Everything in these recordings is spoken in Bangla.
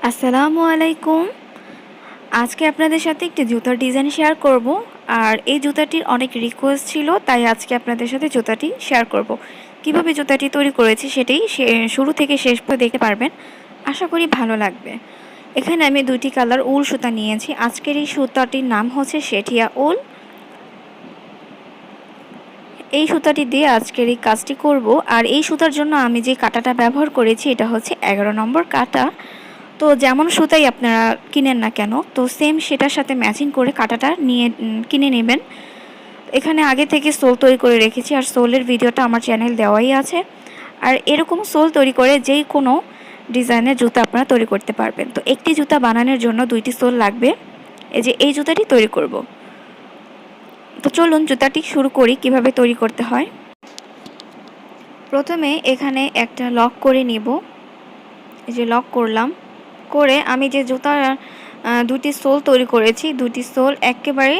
আসসালামু আলাইকুম। আজকে আপনাদের সাথে একটি জুতার ডিজাইন শেয়ার করব। আর এই জুতাটির অনেক রিকোয়েস্ট ছিল, তাই আজকে আপনাদের সাথে জুতাটি শেয়ার করব। কিভাবে জুতাটি তৈরি করেছি সেটাই শুরু থেকে শেষ পর্যন্ত দেখতে পারবেন। আশা করি ভালো লাগবে। এখানে আমি দুইটি কালার উল সুতা নিয়েছি। আজকের এই সুতাটির নাম হচ্ছে শেঠিয়া উল। এই সুতাটি দিয়ে আজকের এই কাজটি করব। আর এই সুতার জন্য আমি যে কাঁটাটা ব্যবহার করেছি এটা হচ্ছে 11 নম্বর কাঁটা। তো যেমন সুতাই আপনারা কিনেন না কেন, তো সেম সেটার সাথে ম্যাচিং করে কাঁটাটা কিনে নেবেন। এখানে আগে থেকে সোল তৈরি করে রেখেছি, আর সোলের ভিডিওটা আমার চ্যানেল দেওয়াই আছে। আর এরকম সোল তৈরি করে যেই কোনো ডিজাইনের জুতা আপনারা তৈরি করতে পারবেন। তো একটি জুতা বানানোর জন্য দুইটি সোল লাগবে। এই জুতাটি তৈরি করব। তো চলুন জুতাটি শুরু করি কিভাবে তৈরি করতে হয়। প্রথমে এখানে একটা লক করে নিব। লক করলাম। করে আমি যে জুতার দুটি সোল তৈরি করেছি, দুটি সোল একেবারে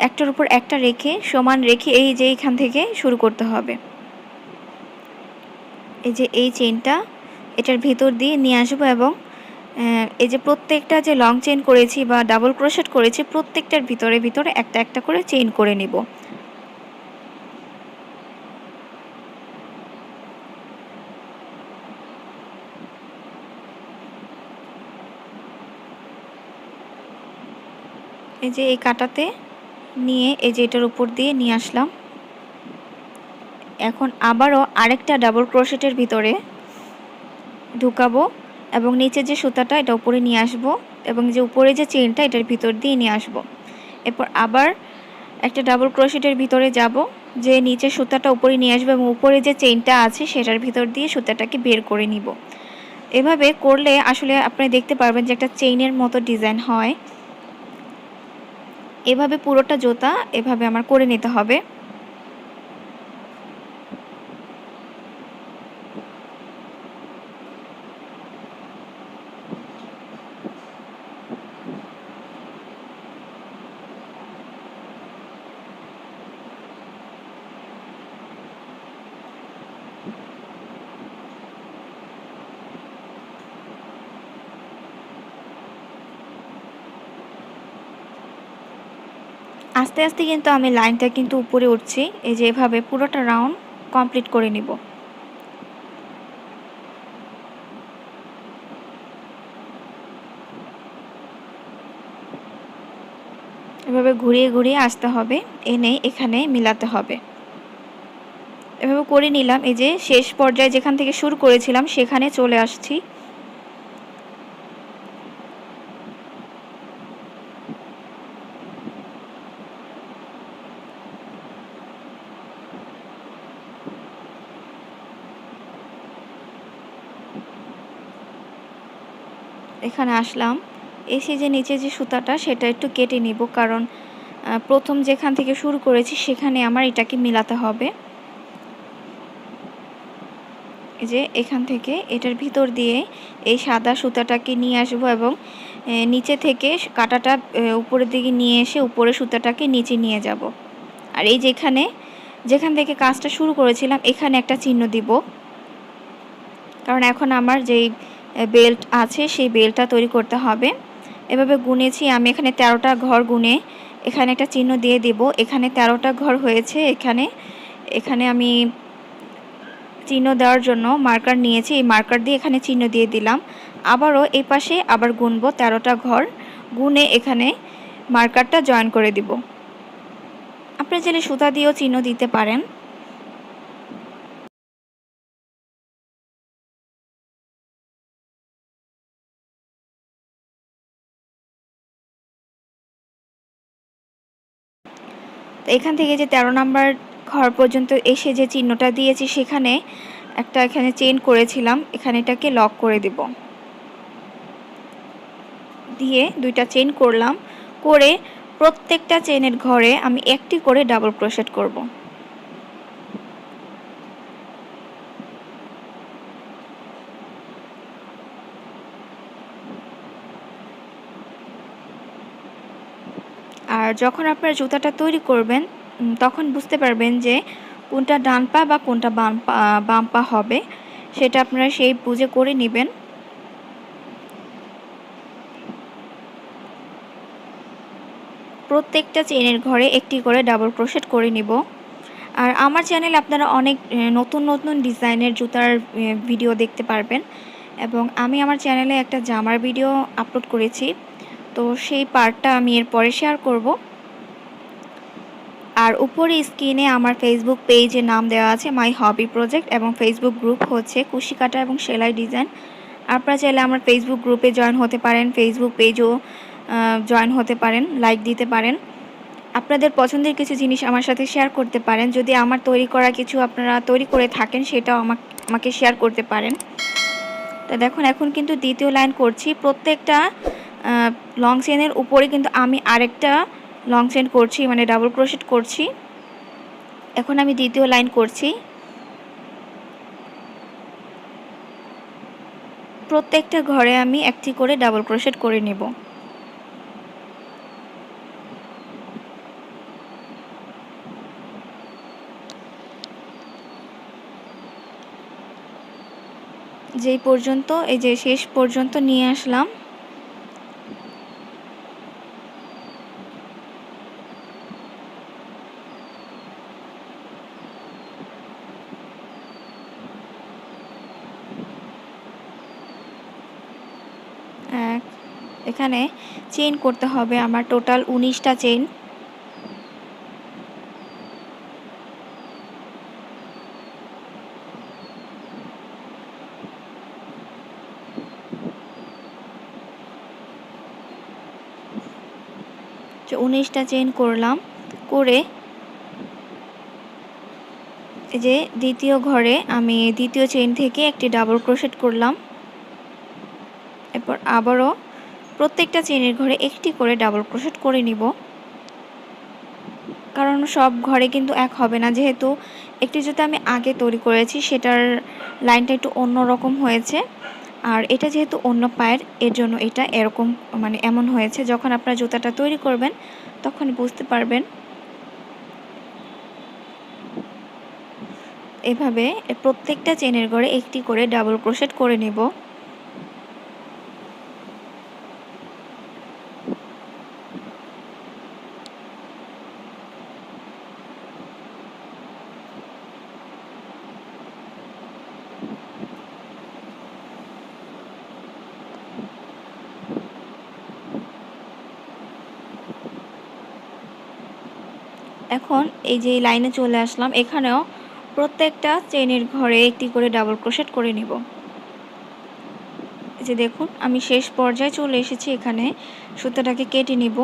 একটার উপর একটা রেখে সমান রেখে এইখান থেকে শুরু করতে হবে। এই চেইনটা এটার ভিতর দিয়ে নিয়ে আসবো এবং প্রত্যেকটা যে লং চেইন করেছি বা ডাবল ক্রোশেট করেছি প্রত্যেকটার ভিতরে ভিতরে একটা একটা করে চেইন করে নিব। এই কাঁটাতে নিয়ে এটার উপর দিয়ে নিয়ে আসলাম। এখন আবারও আরেকটা ডাবল ক্রোশেটের ভিতরে ঢুকাবো এবং নিচে যে সুতাটা এটা উপরে নিয়ে আসব এবং যে উপরে যে চেইনটা এটার ভিতর দিয়ে নিয়ে আসব। এরপর আবার একটা ডাবল ক্রোশেটের ভিতরে যাব, যে নিচে সুতাটা উপরে নিয়ে আসবো এবং উপরে যে চেইনটা আছে সেটার ভিতর দিয়ে সুতাটাকে বের করে নিব। এভাবে করলে আসলে আপনি দেখতে পারবেন যে একটা চেইনের মতো ডিজাইন হয়। এভাবে পুরোটা জুতা এভাবে আমার করে নিতে হবে। আস্তে আস্তে কিন্তু আমি লাইনটা কিন্তু উপরে উঠছি। এভাবে পুরোটা রাউন্ড কমপ্লিট করে নিব। এভাবে ঘুরিয়ে ঘুরিয়ে আসতে হবে, এনে এখানে মিলাতে হবে। এভাবে করে নিলাম। শেষ পর্যায়ে যেখান থেকে শুরু করেছিলাম সেখানে চলে আসছি। এখানে আসলাম, এসে যে নিচে যে সুতাটা সেটা একটু কেটে নিব, কারণ প্রথম যেখান থেকে শুরু করেছি সেখানে আমার এটাকে মিলাতে হবে। এখান থেকে এটার ভিতর দিয়ে এই সাদা সুতাটাকে নিয়ে আসবো এবং নিচে থেকে কাঁটাটা উপরের দিকে নিয়ে এসে উপরে সুতাটাকে নিচে নিয়ে যাব। আর যেখান থেকে কাজটা শুরু করেছিলাম এখানে একটা চিহ্ন দিব, কারণ এখন আমার যেই বেল্ট আছে সেই বেল্টটা তৈরি করতে হবে। এভাবে গুনেছি আমি, এখানে 13টা ঘর গুনে এখানে একটা চিহ্ন দিয়ে দিব। এখানে 13টা ঘর হয়েছে। এখানে আমি চিহ্ন দেওয়ার জন্য মার্কার নিয়েছি, এই মার্কার দিয়ে এখানে চিহ্ন দিয়ে দিলাম। আবারও এই পাশে আবার গুনব 13টা ঘর, গুনে এখানে মার্কারটা জয়েন করে দিব। আপনি চাইলে সুতা দিয়েও চিহ্ন দিতে পারেন। তো এখান থেকে যে 13 নাম্বার ঘর পর্যন্ত এসে যে চিহ্নটা দিয়েছি সেখানে এখানে চেইন করেছিলাম, এখানে এটাকে লক করে দেব। দিয়ে দুইটা চেইন করলাম, করে প্রত্যেকটা চেইনের ঘরে আমি একটি করে ডাবল ক্রোশেট করব। আর যখন আপনারা জুতাটা তৈরি করবেন তখন বুঝতে পারবেন যে কোনটা ডান পা বা কোনটা বাম পা হবে, সেটা আপনারা সেই বুঝে করে নেবেন। প্রত্যেকটা চেনের ঘরে একটি করে ডাবল ক্রোশেট করে নিব। আর আমার চ্যানেলে আপনারা অনেক নতুন নতুন ডিজাইনের জুতার ভিডিও দেখতে পারবেন এবং আমি আমার চ্যানেলে একটা জামার ভিডিও আপলোড করেছি, তো সেই পার্টটা আমি এরপরে শেয়ার করব। আর উপরে স্ক্রিনে আমার ফেসবুক পেজের নাম দেওয়া আছে মাই হবি প্রজেক্ট এবং ফেসবুক গ্রুপ হচ্ছে কুশি কাটা এবং সেলাই ডিজাইন। আপনারা চাইলে আমার ফেসবুক গ্রুপে জয়েন হতে পারেন, ফেসবুক পেজও জয়েন হতে পারেন, লাইক দিতে পারেন। আপনাদের পছন্দের কিছু জিনিস আমার সাথে শেয়ার করতে পারেন। যদি আমার তৈরি করা কিছু আপনারা তৈরি করে থাকেন সেটাও আমাকে শেয়ার করতে পারেন। তা দেখুন এখন কিন্তু দ্বিতীয় লাইন করছি। প্রত্যেকটা লং চেনের উপরে কিন্তু আমি আরেকটা লং চেন করছি, মানে ডাবল ক্রোশেট করছি। এখন আমি দ্বিতীয় লাইন করছি। প্রত্যেকটা ঘরে আমি একটি করে ডাবল ক্রোশেট করে নেব। যেই পর্যন্ত এই যে শেষ পর্যন্ত নিয়ে আসলাম। এখানে চেইন করতে হবে আমার টোটাল 19টা চেইন। যে 19টা চেইন করলাম, করে এই যে দ্বিতীয় ঘরে আমি দ্বিতীয় চেইন থেকে একটি ডাবল ক্রোশেট করলাম। এরপর আবারও প্রত্যেকটা চেইনের ঘরে একটি করে ডাবল ক্রোশেট করে নিব, কারণ সব ঘরে কিন্তু এক হবে না। যেহেতু একটি জুতা আমি আগে তৈরি করেছি সেটার লাইনটা একটু অন্য রকম হয়েছে, আর এটা যেহেতু অন্য পায়ের এর জন্য এটা এরকম মানে এমন হয়েছে। যখন আপনারা জুতাটা তৈরি করবেন তখন বুঝতে পারবেন। এভাবে প্রত্যেকটা চেনের ঘরে একটি করে ডাবল ক্রোশেট করে নেব। এখন এই যে লাইনে চলে আসলাম, এখানেও প্রত্যেকটা চেনের ঘরে একটি করে ডাবল ক্রোশেট করে নিব। এই যে দেখুন আমি শেষ পর্যায়ে চলে এসেছি। এখানে সুতাটাকে কেটে নিব।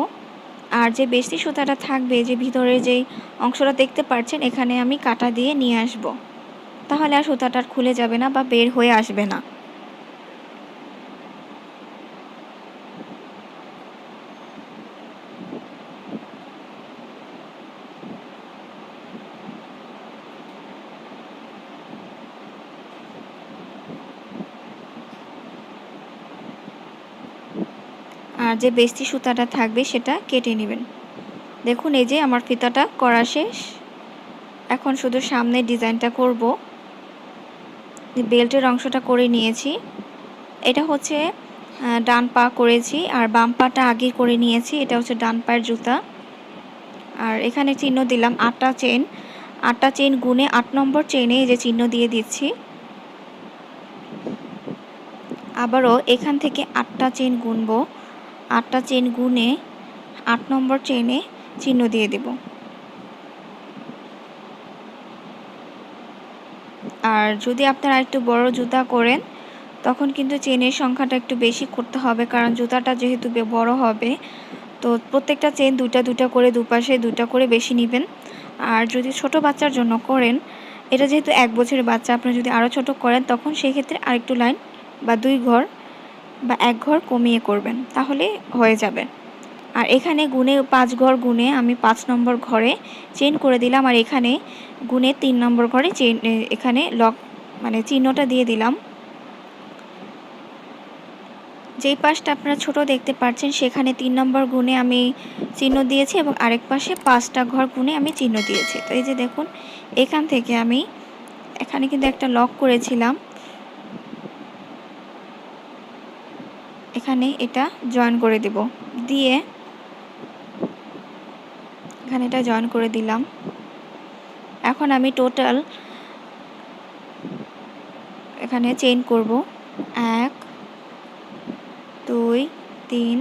আর যে বেশি সুতাটা থাকবে, যে ভিতরে যেই অংশটা দেখতে পাচ্ছেন, এখানে আমি কাটা দিয়ে নিয়ে আসব। তাহলে আর সুতাটা খুলে যাবে না বা বের হয়ে আসবে না। আর যে বেশি সুতাটা থাকবে সেটা কেটে নেবেন। দেখুন এই যে আমার ফিতাটা করা শেষ। এখন শুধু সামনে ডিজাইনটা করব। বেল্টের অংশটা করে নিয়েছি। এটা হচ্ছে ডান পা করেছি আর বাম পাটা আগে করে নিয়েছি। এটা হচ্ছে ডান পায়ের জুতা। আর এখানে চিহ্ন দিলাম 8টা চেন। 8টা চেন গুনে 8 নম্বর চেনে এই যে চিহ্ন দিয়ে দিচ্ছি। আবারও এখান থেকে 8টা চেন গুনব। 8টা চেন গুনে 8 নম্বর চেনে চিহ্ন দিয়ে দেব। আর যদি আপনারা একটু বড় জুতা করেন তখন কিন্তু চেনের সংখ্যাটা একটু বেশি করতে হবে, কারণ জুতাটা যেহেতু বড় হবে। তো প্রত্যেকটা চেন দুইটা দুইটা করে দুপাশে দুইটা করে বেশি নেবেন। আর যদি ছোট বাচ্চার জন্য করেন, এটা যেহেতু 1 বছরের বাচ্চা, আপনারা যদি আরও ছোট করেন তখন সেই ক্ষেত্রে আরেকটু লাইন বা 2 ঘর বা 1 ঘর কমিয়ে করবেন, তাহলে হয়ে যাবে। আর এখানে গুনে 5 ঘর গুনে আমি 5 নম্বর ঘরে চেন করে দিলাম। আর এখানে গুনে 3 নম্বর ঘরে চেন এখানে লক মানে চিহ্নটা দিয়ে দিলাম। যেই পাশটা আপনারা ছোট দেখতে পাচ্ছেন সেখানে 3 নম্বর গুনে আমি চিহ্ন দিয়েছি এবং আরেক পাশে 5টা ঘর গুনে আমি চিহ্ন দিয়েছি। তো এই যে দেখুন এখান থেকে আমি এখানে কিন্তু একটা লক করেছিলাম, এখানে এটা জয়েন করে দেব। দিয়ে এখানে এটা জয়েন করে দিলাম। এখন আমি টোটাল এখানে চেইন করব 1 2 3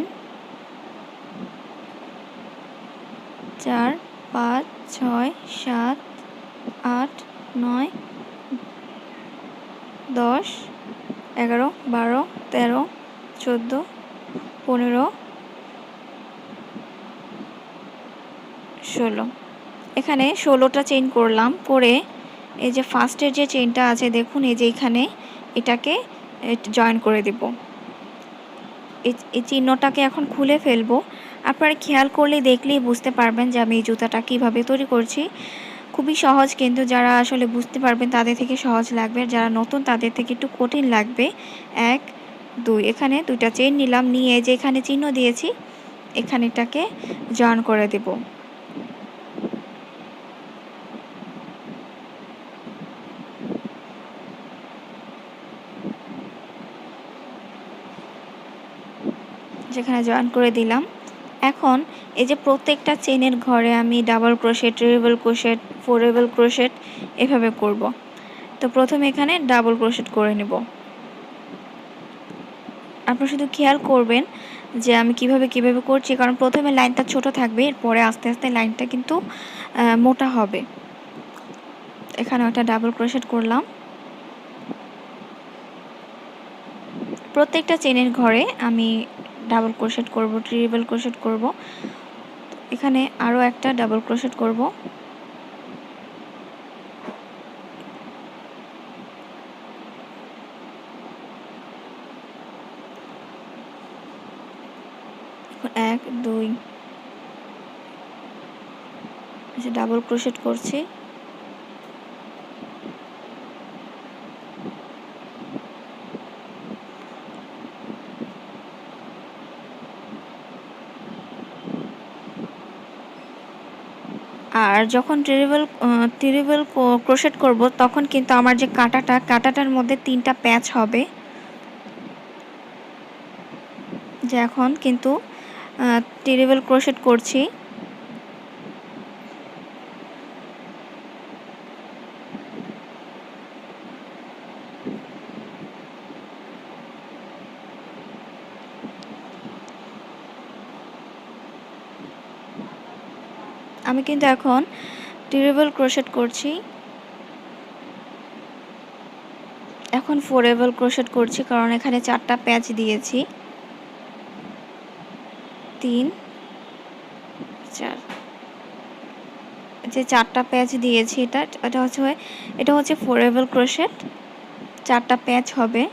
4 5 6 7 8 9 10 11 12 13 14 15 16 এখানে 16টা চেইন করলাম। করে এই যে ফার্স্টের যে চেইনটা আছে দেখুন, এই যে এখানে এটাকে জয়েন করে দেব। এই চিহ্নটাকে এখন খুলে ফেলবো। আপনারা খেয়াল করলে দেখলেই বুঝতে পারবেন যে আমি এই জুতাটা কীভাবে তৈরি করছি। খুবই সহজ, কিন্তু যারা আসলে বুঝতে পারবেন তাদের থেকে সহজ লাগবে, যারা নতুন তাদের থেকে একটু কঠিন লাগবে। 1 2 এখানে 2টা চেইন নিলাম, নিয়ে যে এখানে চিহ্ন দিয়েছি এখানে এটাকে জয়েন করে দেব। যেখানে জয়েন করে দিলাম। এখন এই যে প্রত্যেকটা চেনের ঘরে আমি ডাবল ক্রোশেট, ট্রিপল ক্রোশেট, ফোরেবল ক্রোশেট এভাবে করব। তো প্রথমে এখানে ডাবল ক্রোশেট করে নেব। আপনারা শুধু খেয়াল করবেন যে আমি কিভাবে করছি, কারণ প্রথমে লাইনটা ছোট থাকবে, এরপরে আস্তে আস্তে লাইনটা কিন্তু মোটা হবে। এখানে একটা ডাবল ক্রোশেট করলাম। প্রত্যেকটা চেনের ঘরে আমি ডাবল ক্রোশেট করব, ট্রিপল ক্রোশেট করব। এখানে আরও একটা ডাবল ক্রোশেট করব। এক দুই ডাবল ক্রোশেট করছি। আর যখন ট্রিপল ক্রোশেট করব তখন কিন্তু আমার যে কাঁটাটার মধ্যে 3টা প্যাচ হবে। যে এখন কিন্তু ট্রিপল ক্রোশেট করছি। আমি কিন্তু এখন ট্রিপল ক্রোশেট করছি। এখন ফোরেবল ক্রোশেট করছি, কারণ এখানে 4টা প্যাচ দিয়েছি। 3 4 যে 4টা প্যাচ দিয়েছি এটা হচ্ছে ফোরেবল ক্রোশেট। 4টা প্যাচ হবে।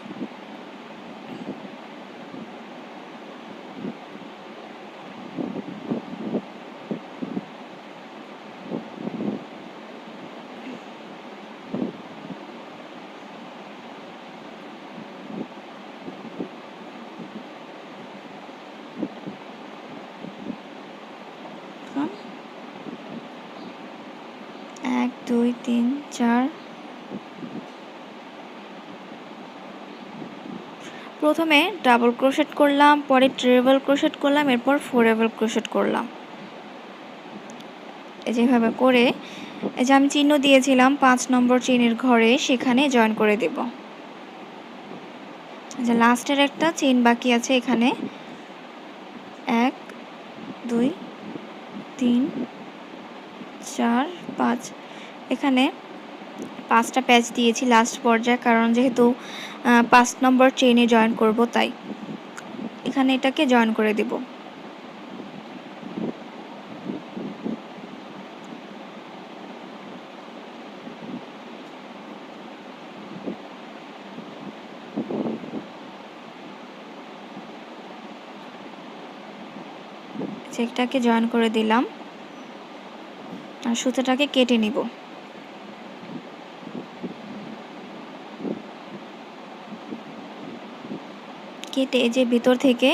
এক দুই তিন চার। প্রথমে ডাবল ক্রোশেট করলাম, পরে ট্রিপল ক্রোশেট করলাম, এরপর ফোরেবল ক্রোশেট করলাম। যেভাবে করে এই যে আমি চিহ্ন দিয়েছিলাম 5 নম্বর চেইনের ঘরে, সেখানে জয়েন করে দেব। যে লাস্টের একটা চেইন বাকি আছে, এখানে 1 2 3 4 5 এখানে 5টা প্যাচ দিয়েছি লাস্ট পর্যায়ে, কারণ যেহেতু 5 নম্বর চেইনে জয়েন করব, তাই এখানে এটাকে জয়েন করে দেব। চেকটাকে জয়েন করে দিলাম আর সুতোটাকে কেটে নিব। কেটে যে ভিতর থেকে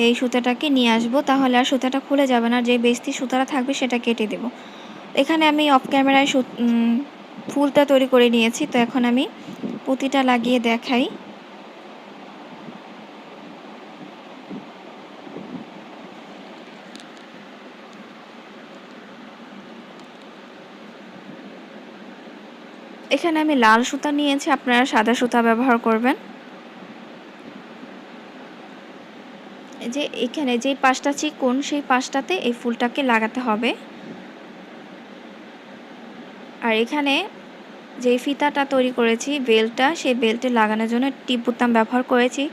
এই সুতাটাকে নিয়ে আসব, তাহলে আর সুতাটা খুলে যাবে না। যে বেস্তি সুতাটা থাকবে সেটা কেটে দেব। এখানে আমি অফ ক্যামেরায় ফুলটা তৈরি করে নিয়েছি। তো এখন আমি পুঁতিটা লাগিয়ে দেখাই। এখানে আমি লাল সুতা নিয়েছি, আপনারা সাদা সুতা ব্যবহার করবেন। যে এখানে যে পাশটা চিকন সেই পাশটাতে এই ফুলটাকে লাগাতে হবে। আর এখানে যে ফিতাটা তৈরি করেছি বেল্টটা, সেই বেল্টে লাগানোর জন্য টিপ বোতাম ব্যবহার করেছি।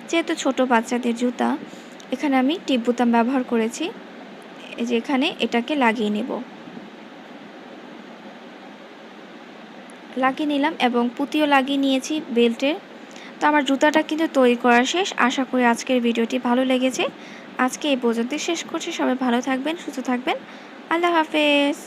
যেহেতু ছোট বাচ্চাদের জুতা, এখানে আমি টিপ বোতাম ব্যবহার করেছি। এই যে এখানে এটাকে লাগিয়ে নেব, লাগিয়ে নিলাম এবং পুঁতিও লাগিয়ে নিয়েছি বেল্টের। তো আমার জুতাটা কিন্তু তৈরি করা শেষ। আশা করি আজকের ভিডিওটি ভালো লেগেছে। আজকে এই পর্যন্ত শেষ করছি। সবাই ভালো থাকবেন, সুস্থ থাকবেন। আল্লাহ হাফেজ।